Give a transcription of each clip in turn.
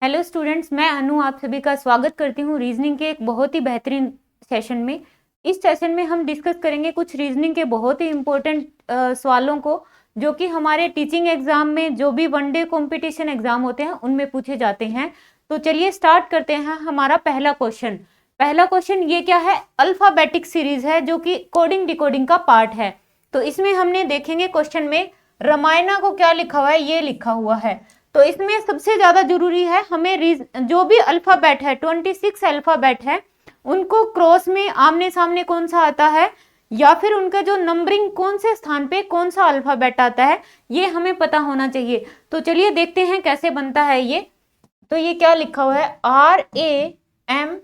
Hello students, मैं अनु आप सभी का स्वागत करती हूँ रीजनिंग के एक बहुत ही बेहतरीन सेशन में। इस सेशन में हम डिस्कस करेंगे कुछ रीजनिंग के बहुत ही इम्पोर्टेंट सवालों को जो कि हमारे टीचिंग एग्जाम में, जो भी वनडे कंपटीशन एग्जाम होते हैं उनमें पूछे जाते हैं। तो चलिए स्टार्ट करते हैं। हमारा पहला क्वेश्चन ये क्या है? अल्फाबेटिक सीरीज है जो कि कोडिंग डिकोडिंग का पार्ट है। तो इसमें हमने देखेंगे क्वेश्चन में रामायणा को क्या लिखा हुआ है, ये लिखा हुआ है। तो इसमें सबसे ज्यादा जरूरी है हमें जो भी अल्फाबेट है, 26 अल्फाबेट है, उनको क्रॉस में आमने सामने कौन सा आता है या फिर उनका जो नंबरिंग कौन से स्थान पे कौन सा अल्फाबेट आता है, ये हमें पता होना चाहिए। तो चलिए देखते हैं कैसे बनता है ये। तो ये क्या लिखा हुआ है? RAMAYANA।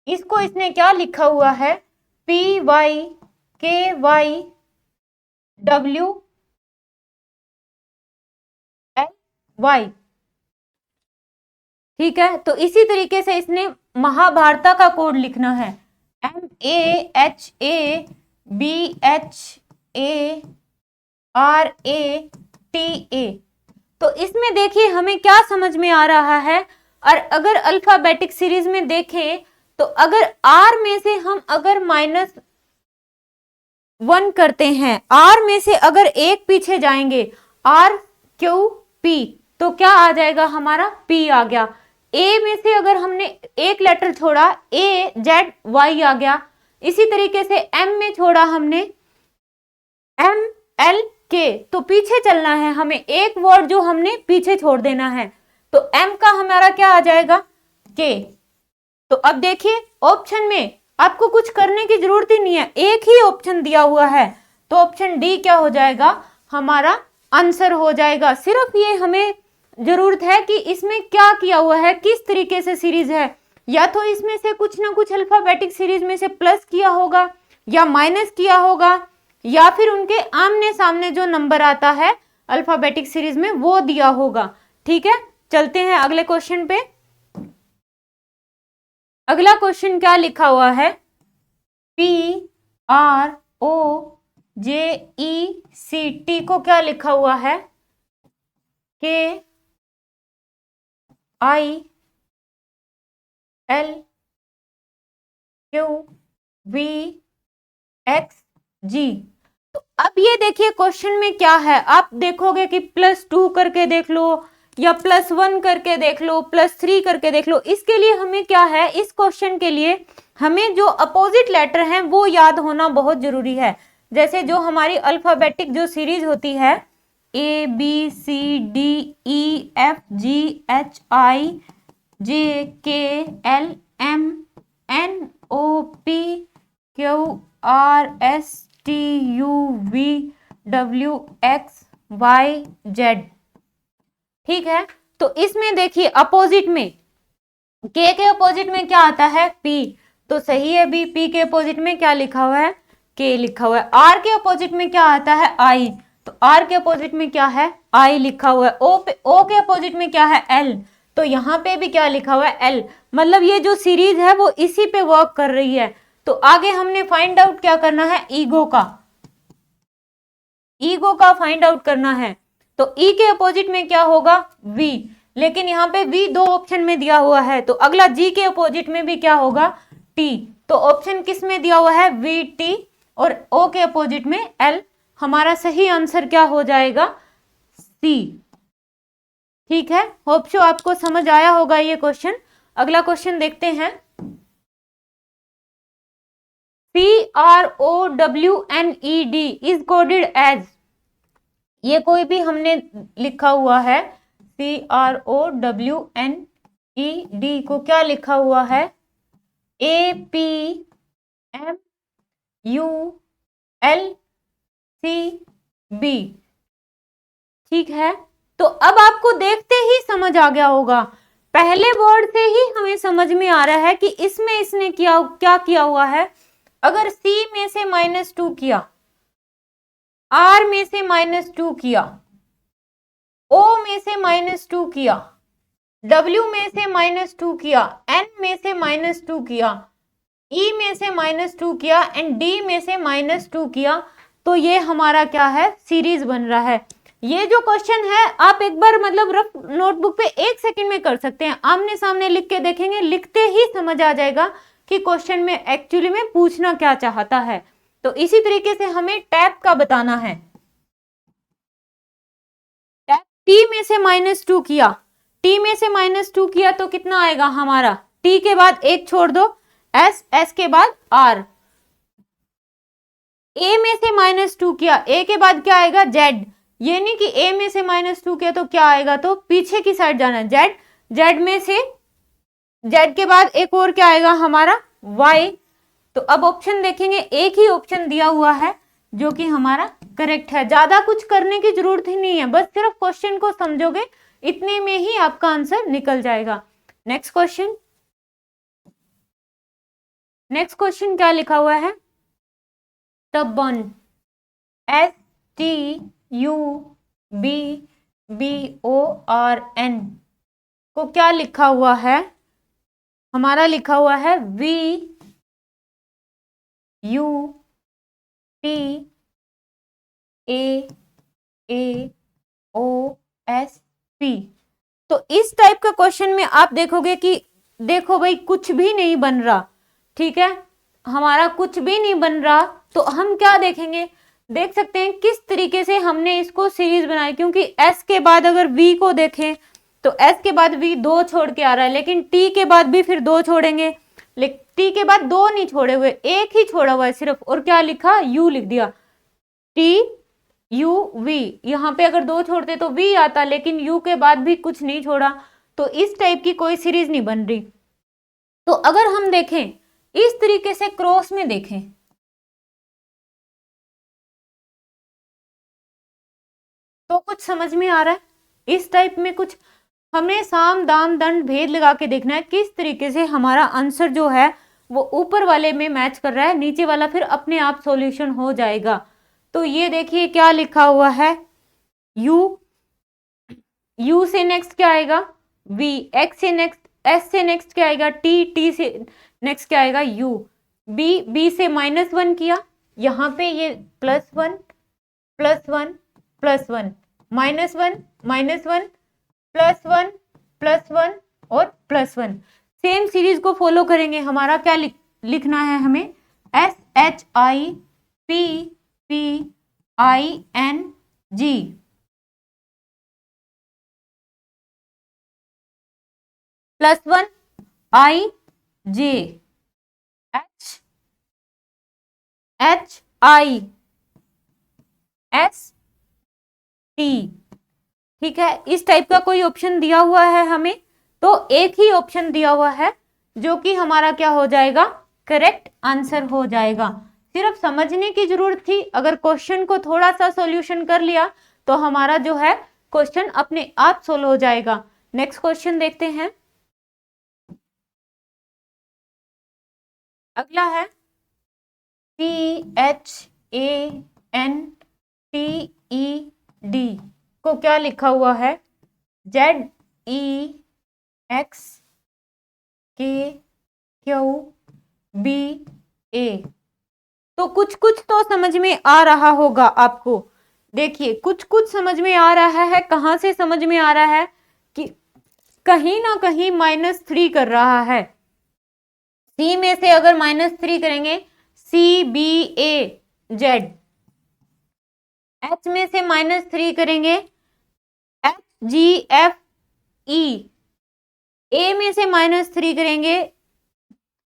इसको इसने क्या लिखा हुआ है? PYKYWLY। ठीक है, तो इसी तरीके से इसने महाभारता का कोड लिखना है MAHABHARATA। तो इसमें देखिए हमें क्या समझ में आ रहा है। और अगर अल्फाबेटिक सीरीज में देखें तो अगर R में से हम अगर -1 करते हैं, R में से अगर एक पीछे जाएंगे, RQP, तो क्या आ जाएगा? हमारा P आ गया। A में से अगर हमने एक लेटर छोड़ा, AZY आ गया। इसी तरीके से M में छोड़ा हमने, MLK, तो पीछे चलना है हमें, एक वर्ड जो हमने पीछे छोड़ देना है। तो M का हमारा क्या आ जाएगा? K। तो अब देखिए ऑप्शन में आपको कुछ करने की जरूरत ही नहीं है, एक ही ऑप्शन दिया हुआ है। तो ऑप्शन डी क्या हो जाएगा? हमारा आंसर हो जाएगा। सिर्फ ये हमें जरूरत है कि इसमें क्या किया हुआ है, किस तरीके से सीरीज है। या तो इसमें से कुछ ना कुछ अल्फाबेटिक सीरीज में से प्लस किया होगा या माइनस किया होगा, या फिर उनके आमने सामने जो नंबर आता है अल्फाबेटिक सीरीज में वो दिया होगा। ठीक है, चलते हैं अगले क्वेश्चन पे। अगला क्वेश्चन क्या लिखा हुआ है? PROJECT को क्या लिखा हुआ है? KILQVXG। तो अब ये देखिए क्वेश्चन में क्या है, आप देखोगे कि +2 करके देख लो या +1 करके देख लो, +3 करके देख लो। इसके लिए हमें क्या है, इस क्वेश्चन के लिए हमें जो अपोजिट लेटर हैं वो याद होना बहुत जरूरी है। जैसे जो हमारी अल्फाबेटिक जो सीरीज होती है ABCDEFGHIJKLMNOPQRSTUVWXYZ। ठीक है, तो इसमें देखिए अपोजिट में K के अपोजिट में क्या आता है? P। तो सही है B। P के अपोजिट में क्या लिखा हुआ है? K लिखा हुआ है। R के अपोजिट में क्या आता है? I। तो R के अपोजिट में क्या है? I लिखा हुआ है। O के अपोजिट में क्या है? L। तो यहाँ पे भी क्या लिखा हुआ है? L। मतलब ये जो सीरीज है वो इसी पे वर्क कर रही है। तो आगे हमने फाइंड आउट क्या करना है? ईगो का फाइंड आउट करना है। तो E के अपोजिट में क्या होगा? V। लेकिन यहाँ पे V 2 ऑप्शन में दिया हुआ है, तो अगला G के अपोजिट में भी क्या होगा? T। तो ऑप्शन किस में दिया हुआ है? VT। और O के अपोजिट में L। हमारा सही आंसर क्या हो जाएगा? C। ठीक है, होप सो आपको समझ आया होगा ये क्वेश्चन। अगला क्वेश्चन देखते हैं। PROWNED इज कोडेड एज, ये कोई भी हमने लिखा हुआ है PROWNED को क्या लिखा हुआ है? APMULCB। ठीक है, तो अब आपको देखते ही समझ आ गया होगा, पहले वर्ड से ही हमें समझ में आ रहा है कि इसमें इसने क्या किया हुआ है। अगर C में से -2 किया, R में से -2 किया, O में से -2 किया, W में से -2 किया, N में से -2 किया, E में से -2 किया एंड D में से -2 किया, तो ये हमारा क्या है? सीरीज बन रहा है। ये जो क्वेश्चन है आप एक बार मतलब रफ नोटबुक पे 1 सेकंड में कर सकते हैं, आमने सामने लिख के देखेंगे, लिखते ही समझ आ जाएगा कि क्वेश्चन में एक्चुअली में पूछना क्या चाहता है। तो इसी तरीके से हमें टैप का बताना है। टैप टी में से -2 किया, टी में से -2 किया तो कितना आएगा हमारा, टी के बाद एक छोड़ दो एस, एस के बाद आर। ए में से -2 किया, ए के बाद क्या आएगा जेड, ये नहीं कि ए में से -2 किया तो क्या आएगा, तो पीछे की साइड जाना है जेड, जेड में से जेड के बाद एक और क्या आएगा हमारा वाई। तो अब ऑप्शन देखेंगे, एक ही ऑप्शन दिया हुआ है जो कि हमारा करेक्ट है। ज्यादा कुछ करने की जरूरत ही नहीं है, बस सिर्फ क्वेश्चन को समझोगे, इतने में ही आपका आंसर निकल जाएगा। नेक्स्ट क्वेश्चन, नेक्स्ट क्वेश्चन क्या लिखा हुआ है, स्टबर्न, STUBBORN को क्या लिखा हुआ है, हमारा लिखा हुआ है VUTAAOSP। तो इस टाइप का क्वेश्चन में आप देखोगे कि देखो भाई कुछ भी नहीं बन रहा, ठीक है, हमारा कुछ भी नहीं बन रहा, तो हम क्या देखेंगे, देख सकते हैं किस तरीके से हमने इसको सीरीज बनाई, क्योंकि S के बाद अगर V को देखें तो S के बाद V 2 छोड़ के आ रहा है, लेकिन T के बाद भी फिर 2 छोड़ेंगे, लेकिन T के बाद 2 नहीं छोड़े हुए, एक ही छोड़ा हुआ है सिर्फ, और क्या लिखा, U लिख दिया, TUV। यहाँ पे अगर 2 छोड़ते तो V आता, लेकिन U के बाद भी कुछ नहीं छोड़ा, तो इस टाइप की कोई सीरीज नहीं बन रही। तो अगर हम देखें इस तरीके से क्रॉस में देखें, तो कुछ समझ में आ रहा है, इस टाइप में कुछ हमें साम दाम दंड भेद लगा के देखना है किस तरीके से हमारा आंसर जो है वो ऊपर वाले में मैच कर रहा है, नीचे वाला फिर अपने आप सॉल्यूशन हो जाएगा। तो ये देखिए क्या लिखा हुआ है, U, U से नेक्स्ट क्या आएगा V, X से नेक्स्ट, S से नेक्स्ट क्या आएगा T, T से नेक्स्ट क्या आएगा U, B, B से -1 किया, यहाँ पे ये +1 +1 +1 -1 -1 +1 +1 और +1, सेम सीरीज को फॉलो करेंगे। हमारा क्या लिखना है हमें, SHIPPING +1 IJ HHIST, ठीक है, इस टाइप का कोई ऑप्शन दिया हुआ है हमें, तो एक ही ऑप्शन दिया हुआ है जो कि हमारा क्या हो जाएगा, करेक्ट आंसर हो जाएगा। सिर्फ समझने की जरूरत थी, अगर क्वेश्चन को थोड़ा सा सॉल्यूशन कर लिया तो हमारा जो है क्वेश्चन अपने आप सोल्व हो जाएगा। नेक्स्ट क्वेश्चन देखते हैं, अगला है CHANTED को क्या लिखा हुआ है, ZEXKQBA। तो कुछ कुछ तो समझ में आ रहा होगा आपको, देखिए कुछ कुछ समझ में आ रहा है, कहां से समझ में आ रहा है कि कहीं ना कहीं -3 कर रहा है, C में से अगर -3 करेंगे CBAZ, H में से -3 करेंगे HGFE, A में से -3 करेंगे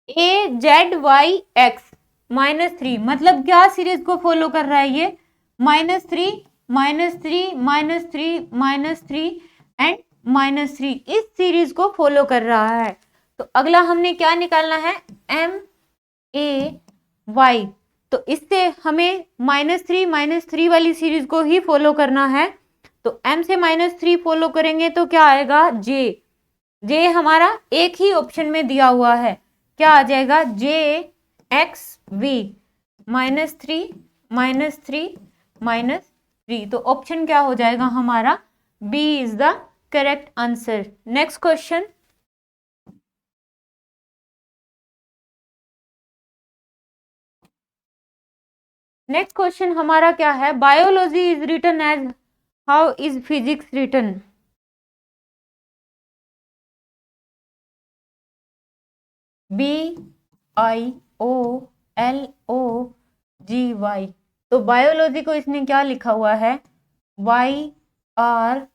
AZYX, -3 मतलब क्या सीरीज को फॉलो कर रहा है ये, -3 -3 -3 -3 एंड -3, इस सीरीज को फॉलो कर रहा है। तो अगला हमने क्या निकालना है, MAY, तो इससे हमें -3 -3 वाली सीरीज को ही फॉलो करना है, तो M से -3 फॉलो करेंगे तो क्या आएगा J, J हमारा एक ही ऑप्शन में दिया हुआ है, क्या आ जाएगा JXV, -3 -3 -3, तो ऑप्शन क्या हो जाएगा हमारा B is the correct answer. Next question, next question हमारा क्या है, biology is written as how is physics written? BIOLOGY। तो बायोलॉजी को इसने क्या लिखा हुआ है? YRLOTB।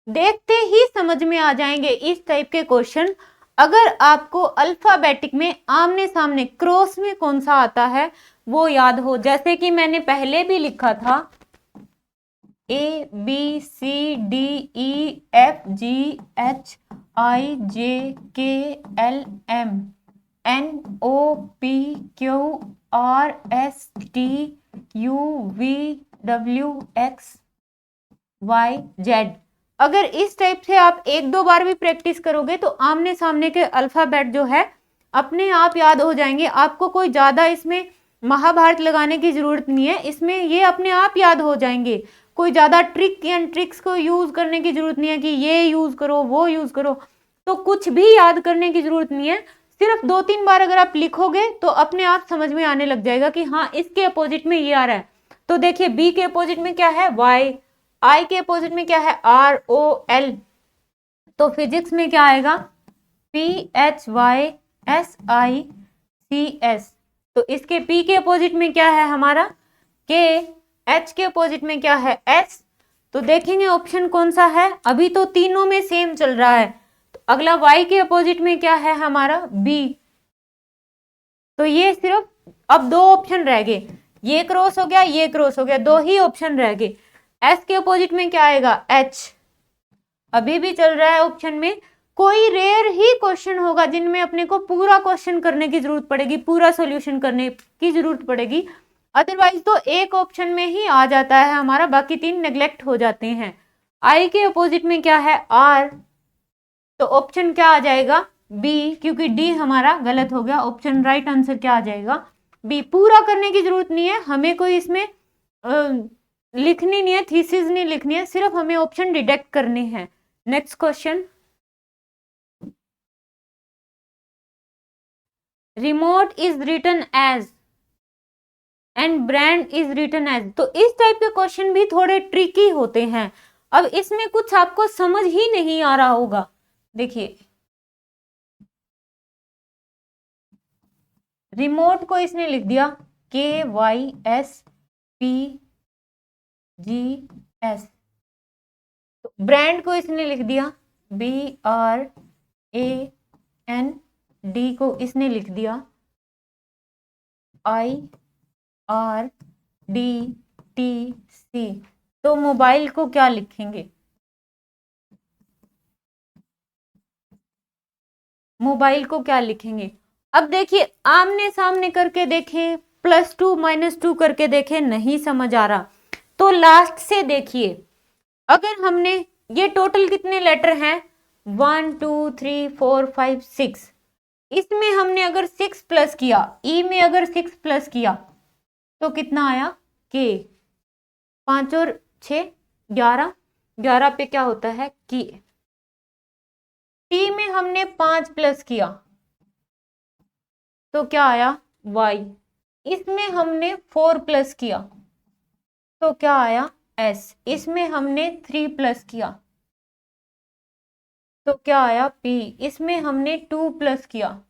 देखते ही समझ में आ जाएंगे इस टाइप के क्वेश्चन। अगर आपको अल्फाबेटिक में आमने सामने क्रॉस में कौन सा आता है वो याद हो, जैसे कि मैंने पहले भी लिखा था ABCDEFGHIJKLMNOPQRSTUVWXYZ। अगर इस टाइप से आप एक दो बार भी प्रैक्टिस करोगे तो आमने सामने के अल्फाबेट जो है अपने आप याद हो जाएंगे। आपको कोई ज्यादा इसमें महाभारत लगाने की जरूरत नहीं है, इसमें ये अपने आप याद हो जाएंगे। कोई ज्यादा ट्रिक एंड ट्रिक्स को यूज करने की जरूरत नहीं है कि ये यूज करो वो यूज करो, तो कुछ भी याद करने की जरूरत नहीं है। सिर्फ 2-3 बार अगर आप लिखोगे तो अपने आप समझ में आने लग जाएगा कि हाँ इसके अपोजिट में ये आ रहा है। तो देखिए बी के अपोजिट में क्या है? वाई। आई के अपोजिट में क्या है? ROL। तो फिजिक्स में क्या आएगा? PHYSICS। तो इसके P के अपोजिट में क्या है हमारा? K। H के अपोजिट में क्या है? S। तो देखेंगे ऑप्शन कौन सा है। अभी तो तीनों में सेम चल रहा है। तो अगला Y के अपोजिट में क्या है हमारा? B। तो ये सिर्फ अब 2 ऑप्शन रह गए, ये क्रॉस हो गया ये क्रॉस हो गया, 2 ही ऑप्शन रह गए। S के अपोजिट में क्या आएगा? H। अभी भी चल रहा है ऑप्शन में। कोई रेयर ही क्वेश्चन होगा जिनमें अपने को पूरा क्वेश्चन करने की जरूरत पड़ेगी, पूरा सॉल्यूशन करने की जरूरत पड़ेगी, अदरवाइज तो एक ऑप्शन में ही आ जाता है हमारा, बाकी 3 नेग्लेक्ट हो जाते हैं। आई के अपोजिट में क्या है? R। तो ऑप्शन क्या आ जाएगा? B, क्योंकि D हमारा गलत हो गया। ऑप्शन राइट आंसर क्या आ जाएगा? B। पूरा करने की जरूरत नहीं है हमें, कोई इसमें लिखनी नहीं है, थीसिस नहीं लिखनी है, सिर्फ हमें ऑप्शन डिडक्ट करने हैं। Next question, remote is written as and brand is written as. तो इस टाइप के क्वेश्चन भी थोड़े ट्रिकी होते हैं। अब इसमें कुछ आपको समझ ही नहीं आ रहा होगा। देखिए रिमोट को इसने लिख दिया KYSPGS। तो ब्रांड को इसने लिख दिया BRAND, को इसने लिख दिया IRDTC। तो मोबाइल को क्या लिखेंगे? मोबाइल को क्या लिखेंगे? अब देखिए आमने सामने करके देखें, +2 -2 करके देखें, नहीं समझ आ रहा तो लास्ट से देखिए। अगर हमने ये टोटल कितने लेटर हैं? 1 2 3 4 5 6। इसमें हमने अगर 6 प्लस किया, ई में अगर 6 प्लस किया तो कितना आया? के। 5 और 6 11, 11 पे क्या होता है? की। टी में हमने 5 प्लस किया तो क्या आया? वाई। इसमें हमने 4 प्लस किया तो क्या आया? एस। इसमें हमने 3 प्लस किया तो क्या आया? पी। इसमें हमने 2 प्लस किया,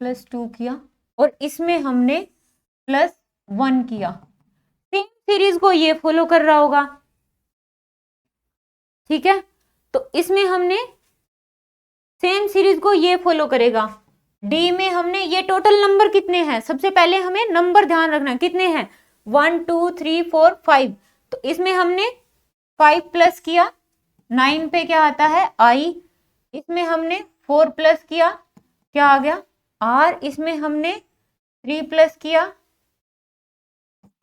+2 किया, और इसमें हमने +1 किया। सेम सीरीज को ये फॉलो कर रहा होगा, ठीक है। तो इसमें हमने सेम सीरीज को ये फॉलो करेगा। डी में हमने ये टोटल नंबर कितने हैं, सबसे पहले हमें नंबर ध्यान रखना कितने हैं? 1 2 3 4 5। तो इसमें हमने 5 प्लस किया, 9 पे क्या आता है? आई। इसमें हमने 4 प्लस किया, क्या आ गया? आर। इसमें हमने 3 प्लस किया,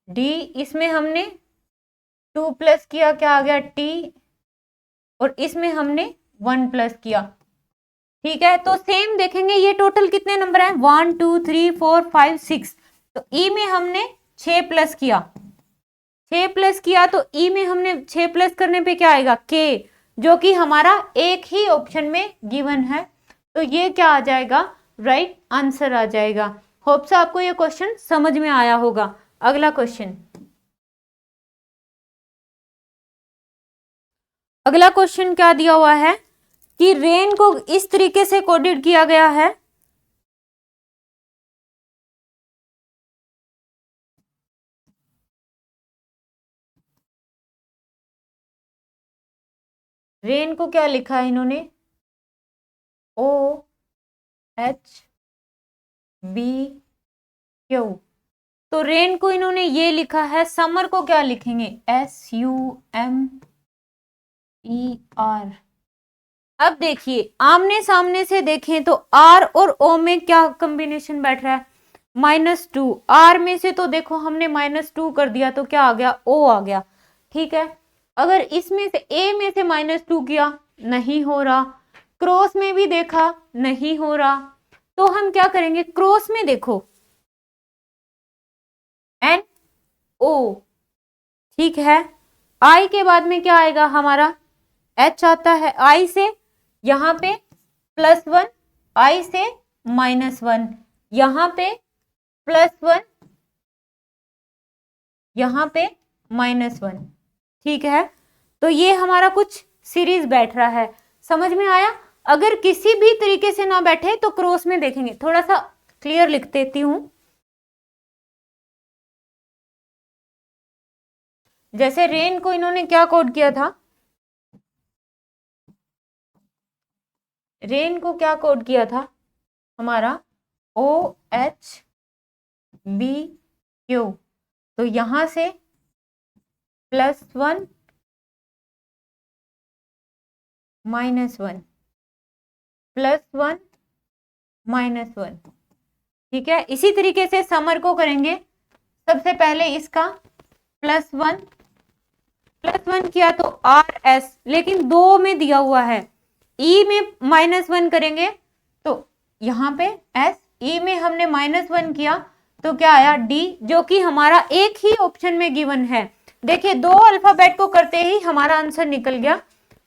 डी। इसमें हमने 2 प्लस किया, क्या आ गया? टी। और इसमें हमने 1 प्लस किया, ठीक है। तो सेम देखेंगे ये टोटल कितने नंबर हैं? 1 2 3 4 5 6। तो ई में हमने 6 प्लस किया, 6 प्लस किया, तो ई में हमने 6 प्लस करने पे क्या आएगा? के, जो कि हमारा एक ही ऑप्शन में गिवन है। तो ये क्या आ जाएगा, राइट आंसर आ जाएगा। होप से आपको ये क्वेश्चन समझ में आया होगा। अगला क्वेश्चन, अगला क्वेश्चन क्या दिया हुआ है कि रेन को इस तरीके से कोडेड किया गया है, रेन को क्या लिखा है इन्होंने, OHBQ। तो रेन को इन्होंने ये लिखा है, समर को क्या लिखेंगे, SUMER। अब देखिए आमने सामने से देखें तो R और O में क्या कॉम्बिनेशन बैठ रहा है, -2। R में से तो देखो हमने -2 कर दिया तो क्या आ गया, O आ गया, ठीक है। अगर इसमें से A में से -2 किया, नहीं हो रहा। क्रॉस में भी देखा, नहीं हो रहा। तो हम क्या करेंगे, क्रॉस में देखो NO, ठीक है। I के बाद में क्या आएगा हमारा, H आता है। I से यहाँ पे +1, I से -1, यहाँ पे +1, यहाँ पे -1, ठीक है। तो ये हमारा कुछ सीरीज बैठ रहा है, समझ में आया। अगर किसी भी तरीके से ना बैठे तो क्रॉस में देखेंगे। थोड़ा सा क्लियर लिख देती हूं, जैसे रेन को इन्होंने क्या कोड किया था, रेन को क्या कोड किया था हमारा, OHBQ। तो यहां से +1 -1 +1 -1, ठीक है। इसी तरीके से समर को करेंगे। सबसे पहले इसका +1 किया तो RS, लेकिन 2 में दिया हुआ है। E में -1 करेंगे तो यहाँ पे S, E में हमने -1 किया तो क्या आया D, जो कि हमारा एक ही ऑप्शन में गिवन है। देखिए 2 अल्फाबेट को करते ही हमारा आंसर निकल गया।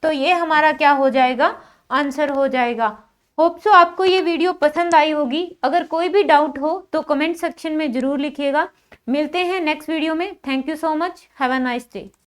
तो ये हमारा क्या हो जाएगा, आंसर हो जाएगा। होप सो आपको ये वीडियो पसंद आई होगी। अगर कोई भी डाउट हो तो कमेंट सेक्शन में जरूर लिखिएगा। मिलते हैं नेक्स्ट वीडियो में। Thank you so much, have a nice day.